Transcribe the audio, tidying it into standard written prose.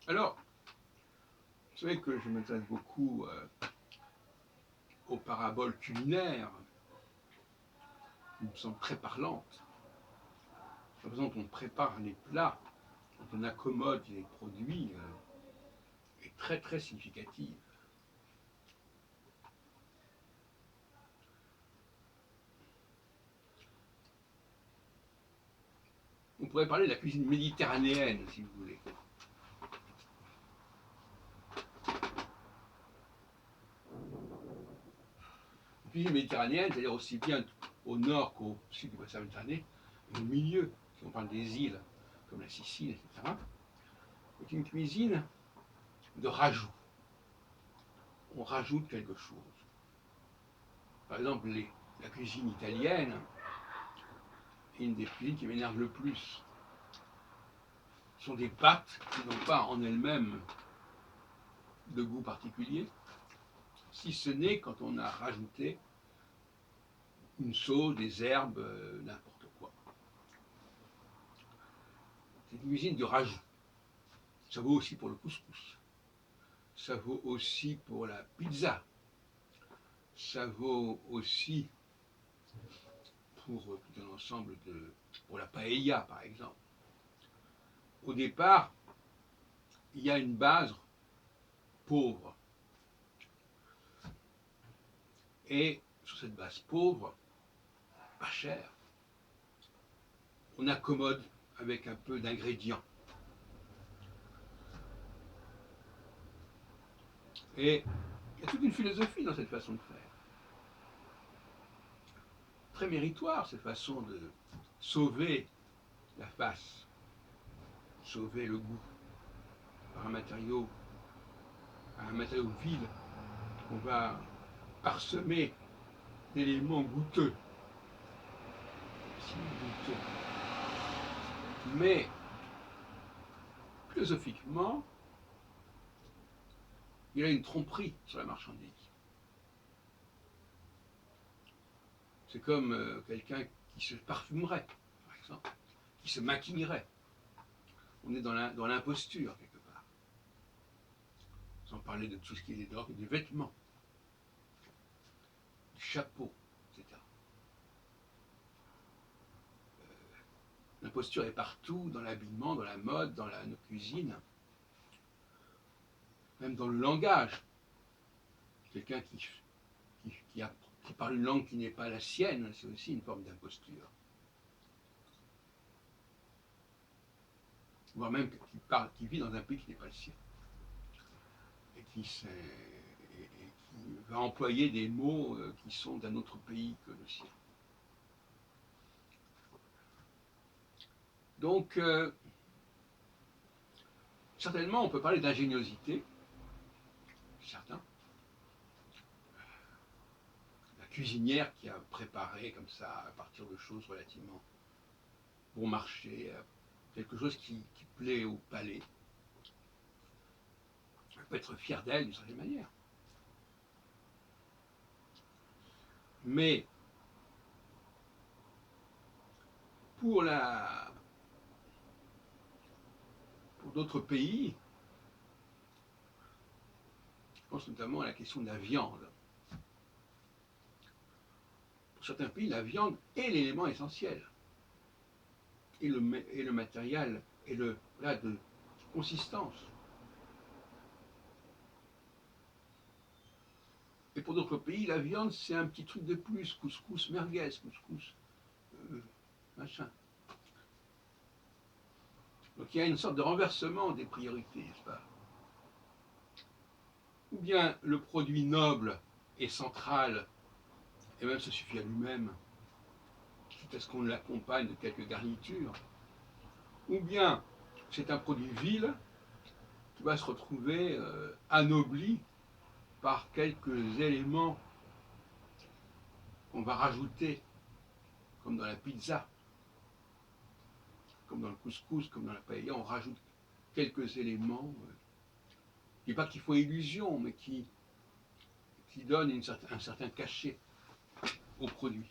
Alors, vous savez que je m'intéresse beaucoup aux paraboles culinaires, qui me semblent très parlantes. La façon dont on prépare les plats, dont on accommode les produits, est très très significative. On pourrait parler de la cuisine méditerranéenne, si vous voulez. La cuisine méditerranéenne, c'est-à-dire aussi bien au nord qu'au sud du bassin méditerranéen, et au milieu, si on parle des îles, comme la Sicile, etc., c'est une cuisine de rajout. On rajoute quelque chose. Par exemple, la cuisine italienne est une des cuisines qui m'énerve le plus. Ce sont des pâtes qui n'ont pas en elles-mêmes de goût particulier, si ce n'est quand on a rajouté une sauce, des herbes, n'importe quoi. C'est une cuisine de rajout. Ça vaut aussi pour le couscous. Ça vaut aussi pour la pizza. Ça vaut aussi pour tout un ensemble de... pour la paella, par exemple. Au départ, il y a une base pauvre. Et sur cette base pauvre, pas chère, on accommode avec un peu d'ingrédients. Et il y a toute une philosophie dans cette façon de faire. Très méritoire, cette façon de sauver la face, sauver le goût par un matériau vil qu'on va parsemer d'éléments goûteux. Si goûteux. Mais philosophiquement, il y a une tromperie sur la marchandise. C'est comme quelqu'un qui se parfumerait, par exemple, qui se maquillerait. On est dans l'imposture, quelque part. Sans parler de tout ce qui est des vêtements, du chapeau, etc. L'imposture est partout, dans l'habillement, dans la mode, dans nos cuisines, même dans le langage. Quelqu'un qui parle une langue qui n'est pas la sienne, c'est aussi une forme d'imposture. Voire même qui vit dans un pays qui n'est pas le sien. Et qui va employer des mots qui sont d'un autre pays que le sien. Donc, certainement, on peut parler d'ingéniosité, certain. La cuisinière qui a préparé comme ça, à partir de choses relativement bon marché, quelque chose qui plaît au palais. On peut être fier d'elle d'une certaine manière. Mais pour d'autres pays, je pense notamment à la question de la viande. Pour certains pays, la viande est l'élément essentiel. Et le matériel et de consistance. Et pour d'autres pays, la viande, c'est un petit truc de plus, couscous merguez, couscous machin. Donc il y a une sorte de renversement des priorités, n'est-ce pas? Ou bien le produit noble est central, et même se suffit à lui-même, quitte à ce qu'on l'accompagne de quelques garnitures. Ou bien c'est un produit vil qui va se retrouver anobli par quelques éléments qu'on va rajouter, comme dans la pizza, comme dans le couscous, comme dans la paella, on rajoute quelques éléments, qui pas qui font illusion, mais qui donnent un certain cachet au produit.